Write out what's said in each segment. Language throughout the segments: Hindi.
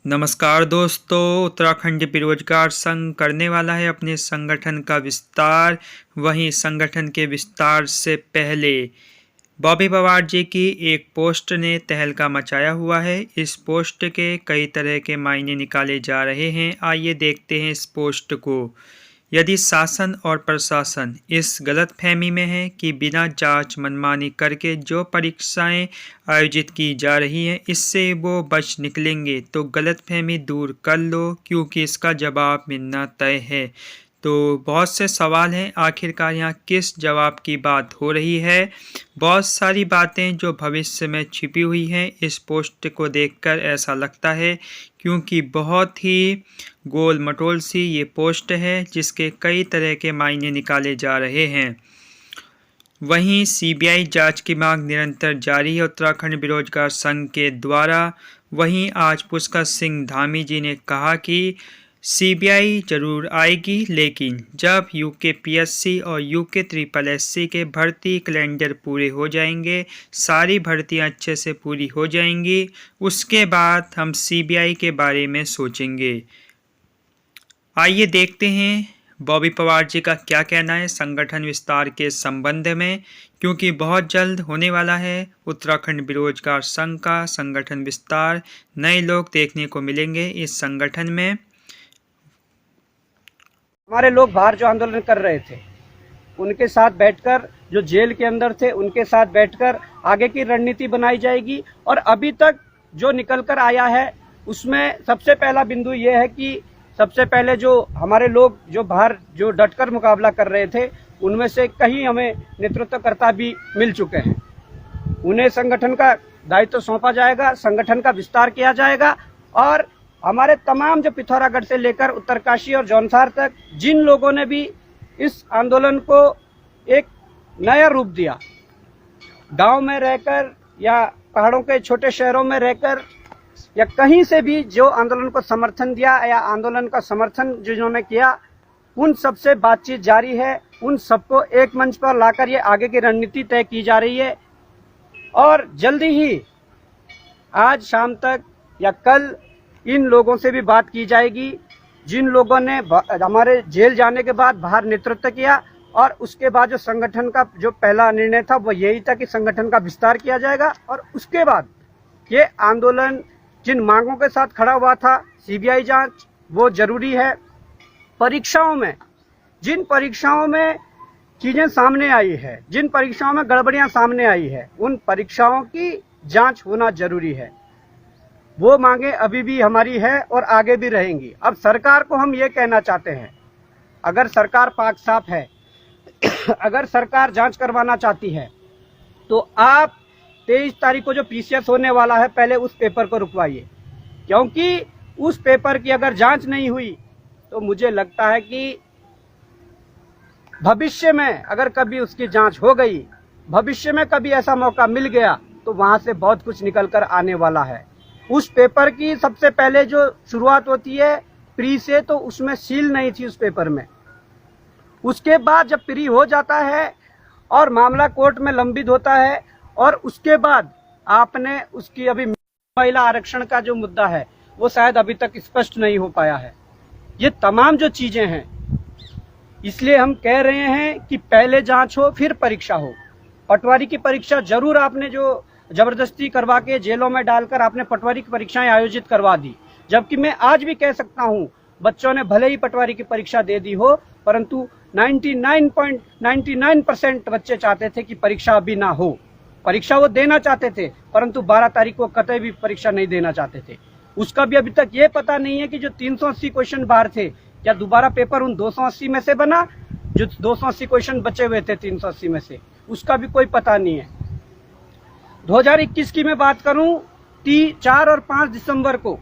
नमस्कार दोस्तों। उत्तराखंड बेरोजगार संघ करने वाला है अपने संगठन का विस्तार। वहीं संगठन के विस्तार से पहले बॉबी पवार जी की एक पोस्ट ने तहलका मचाया हुआ है। इस पोस्ट के कई तरह के मायने निकाले जा रहे हैं। आइए देखते हैं इस पोस्ट को। यदि शासन और प्रशासन इस गलतफहमी में है कि बिना जांच मनमानी करके जो परीक्षाएं आयोजित की जा रही हैं इससे वो बच निकलेंगे, तो गलतफहमी दूर कर लो, क्योंकि इसका जवाब मिलना तय है। तो बहुत से सवाल हैं, आखिरकार यहाँ किस जवाब की बात हो रही है। बहुत सारी बातें जो भविष्य में छिपी हुई हैं इस पोस्ट को देखकर ऐसा लगता है, क्योंकि बहुत ही गोल मटोल सी ये पोस्ट है जिसके कई तरह के मायने निकाले जा रहे हैं। वहीं सीबीआई जांच की मांग निरंतर जारी है उत्तराखंड बेरोजगार संघ के द्वारा। वहीं आज पुष्कर सिंह धामी जी ने कहा कि सीबीआई जरूर आएगी, लेकिन जब यूकेपीएससी और यूके ट्रिपल एससी के भर्ती कैलेंडर पूरे हो जाएंगे, सारी भर्तियां अच्छे से पूरी हो जाएंगी, उसके बाद हम सीबीआई के बारे में सोचेंगे। आइए देखते हैं बॉबी पवार जी का क्या कहना है संगठन विस्तार के संबंध में, क्योंकि बहुत जल्द होने वाला है उत्तराखंड बेरोजगार संघ का संगठन विस्तार। नए लोग देखने को मिलेंगे इस संगठन में। हमारे लोग बाहर जो आंदोलन कर रहे थे उनके साथ बैठकर, जो जेल के अंदर थे उनके साथ बैठकर आगे की रणनीति बनाई जाएगी। और अभी तक जो निकल कर आया है उसमें सबसे पहला बिंदु ये है कि सबसे पहले जो हमारे लोग जो बाहर जो डटकर मुकाबला कर रहे थे उनमें से कई हमें नेतृत्वकर्ता भी मिल चुके हैं। उन्हें संगठन का दायित्व सौंपा जाएगा, संगठन का विस्तार किया जाएगा। और हमारे तमाम जो पिथौरागढ़ से लेकर उत्तरकाशी और जौनसार तक जिन लोगों ने भी इस आंदोलन को एक नया रूप दिया, गांव में रहकर या पहाड़ों के छोटे शहरों में रहकर या कहीं से भी जो आंदोलन को समर्थन दिया या आंदोलन का समर्थन जिन्होंने किया, उन सबसे बातचीत जारी है। उन सबको एक मंच पर लाकर ये आगे की रणनीति तय की जा रही है। और जल्दी ही आज शाम तक या कल इन लोगों से भी बात की जाएगी जिन लोगों ने हमारे जेल जाने के बाद बाहर नेतृत्व किया। और उसके बाद जो संगठन का जो पहला निर्णय था वो यही था कि संगठन का विस्तार किया जाएगा। और उसके बाद ये आंदोलन जिन मांगों के साथ खड़ा हुआ था, सीबीआई जांच वो जरूरी है। परीक्षाओं में जिन परीक्षाओं में चीजें सामने आई है, जिन परीक्षाओं में गड़बड़ियां सामने आई है, उन परीक्षाओं की जांच होना जरूरी है। वो मांगे अभी भी हमारी है और आगे भी रहेंगी। अब सरकार को हम ये कहना चाहते हैं, अगर सरकार पाक साफ है, अगर सरकार जांच करवाना चाहती है, तो आप 23 तारीख को जो पीसीएस होने वाला है पहले उस पेपर को रुकवाइए। क्योंकि उस पेपर की अगर जांच नहीं हुई तो मुझे लगता है कि भविष्य में अगर कभी उसकी जांच हो गई, भविष्य में कभी ऐसा मौका मिल गया, तो वहां से बहुत कुछ निकल कर आने वाला है। उस पेपर की सबसे पहले जो शुरुआत होती है प्री से, तो उसमें सील नहीं थी उस पेपर में। उसके बाद जब प्री हो जाता है और मामला कोर्ट में लंबित होता है, और उसके बाद आपने उसकी अभी महिला आरक्षण का जो मुद्दा है वो शायद अभी तक स्पष्ट नहीं हो पाया है। ये तमाम जो चीजें हैं, इसलिए हम कह रहे हैं कि पहले जांच हो फिर परीक्षा हो। पटवारी की परीक्षा जरूर आपने जो जबरदस्ती करवा के जेलों में डालकर आपने पटवारी की परीक्षाएं आयोजित करवा दी, जबकि मैं आज भी कह सकता हूं बच्चों ने भले ही पटवारी की परीक्षा दे दी हो, परंतु 99.99% बच्चे चाहते थे कि परीक्षा अभी ना हो। परीक्षा वो देना चाहते थे, परंतु 12 तारीख को कतई भी परीक्षा नहीं देना चाहते थे। उसका भी अभी तक ये पता नहीं है कि जो 380 क्वेश्चन बाहर थे, क्या दोबारा पेपर उन 280 में से बना, जो 280 क्वेश्चन बचे हुए थे 380 में से, उसका भी कोई पता नहीं है। 2021 की मैं बात करूं, 4 और 5 दिसंबर को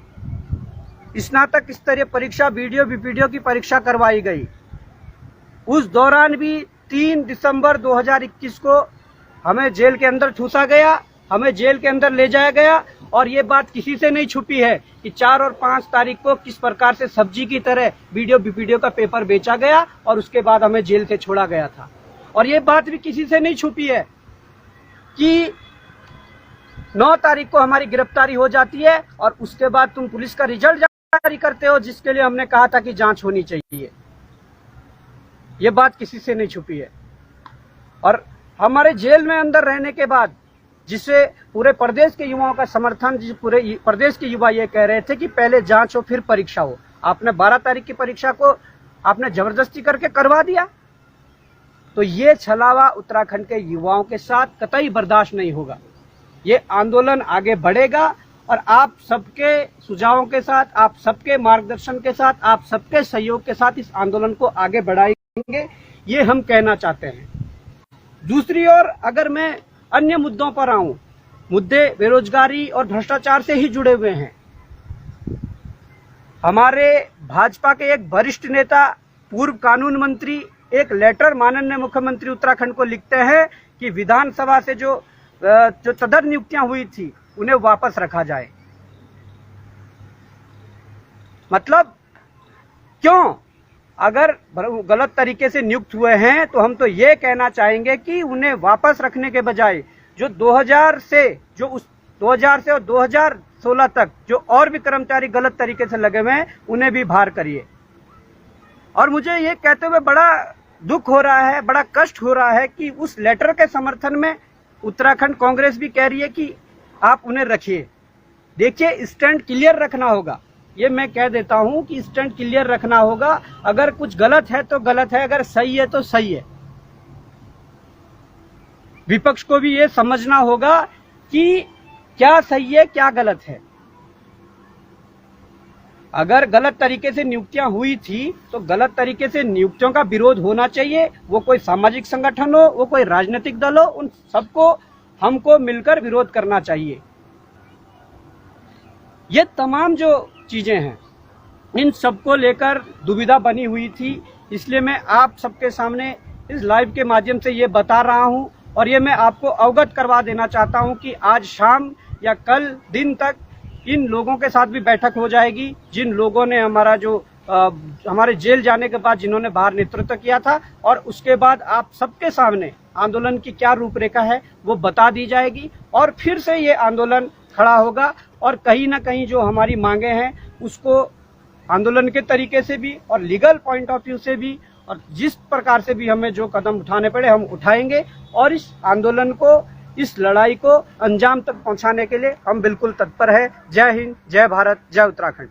स्नातक स्तरीय परीक्षा वीडियो बीपीडीओ की परीक्षा करवाई गई। उस दौरान भी 3 दिसंबर 2021 को हमें जेल के अंदर ठूसा गया, हमें जेल के अंदर ले जाया गया। और ये बात किसी से नहीं छुपी है कि 4 और 5 तारीख को किस प्रकार से सब्जी की तरह वीडियो बीपीडीओ का पेपर बेचा गया और उसके बाद हमें जेल से छोड़ा गया था। और ये बात भी किसी से नहीं छुपी है कि 9 तारीख को हमारी गिरफ्तारी हो जाती है और उसके बाद तुम पुलिस का रिजल्ट जारी करते हो, जिसके लिए हमने कहा था कि जांच होनी चाहिए। ये बात किसी से नहीं छुपी है। और हमारे जेल में अंदर रहने के बाद जिसे पूरे प्रदेश के युवाओं का समर्थन, जिस पूरे प्रदेश के युवा ये कह रहे थे कि पहले जांच हो फिर परीक्षा हो, आपने 12 तारीख की परीक्षा को आपने जबरदस्ती करके करवा दिया। तो ये छलावा उत्तराखंड के युवाओं के साथ कतई बर्दाश्त नहीं होगा। ये आंदोलन आगे बढ़ेगा और आप सबके सुझावों के साथ, आप सबके मार्गदर्शन के साथ, आप सबके सहयोग के साथ इस आंदोलन को आगे बढ़ाएंगे, ये हम कहना चाहते हैं। दूसरी ओर अगर मैं अन्य मुद्दों पर आऊं, मुद्दे बेरोजगारी और भ्रष्टाचार से ही जुड़े हुए हैं। हमारे भाजपा के एक वरिष्ठ नेता, पूर्व कानून मंत्री, एक लेटर माननीय मुख्यमंत्री उत्तराखंड को लिखते हैं कि विधानसभा से जो सदर नियुक्तियां हुई थी उन्हें वापस रखा जाए। मतलब क्यों? अगर गलत तरीके से नियुक्त हुए हैं तो हम तो ये कहना चाहेंगे कि उन्हें वापस रखने के बजाय जो 2000 से और 2016 तक जो और भी कर्मचारी गलत तरीके से लगे हुए हैं उन्हें भी बाहर करिए। और मुझे ये कहते हुए बड़ा दुख हो रहा है, बड़ा कष्ट हो रहा है कि उस लेटर के समर्थन में उत्तराखंड कांग्रेस भी कह रही है कि आप उन्हें रखिए। देखिए, स्टैंड क्लियर रखना होगा। ये मैं कह देता हूं कि स्टैंड क्लियर रखना होगा। अगर कुछ गलत है तो गलत है, अगर सही है तो सही है। विपक्ष को भी ये समझना होगा कि क्या सही है क्या गलत है। अगर गलत तरीके से नियुक्तियां हुई थी तो गलत तरीके से नियुक्तियों का विरोध होना चाहिए। वो कोई सामाजिक संगठन हो, वो कोई राजनीतिक दल हो, उन सबको हमको मिलकर विरोध करना चाहिए। ये तमाम जो चीजें हैं, इन सबको लेकर दुविधा बनी हुई थी। इसलिए मैं आप सबके सामने इस लाइव के माध्यम से ये बता रहा हूं और ये मैं आपको अवगत करवा देना चाहता हूं कि आज शाम या कल दिन तक इन लोगों के साथ भी बैठक हो जाएगी, जिन लोगों ने हमारे जेल जाने के बाद जिन्होंने बाहर नेतृत्व किया था, और उसके बाद आप सबके सामने आंदोलन की क्या रूपरेखा है वो बता दी जाएगी और फिर से ये आंदोलन खड़ा होगा। और कहीं ना कहीं जो हमारी मांगे हैं उसको आंदोलन के तरीके से भी और लीगल पॉइंट ऑफ व्यू से भी और जिस प्रकार से भी हमें जो कदम उठाने पड़े हम उठाएंगे और इस आंदोलन को, इस लड़ाई को अंजाम तक पहुंचाने के लिए हम बिल्कुल तत्पर है। जय हिंद, जय भारत, जय उत्तराखंड।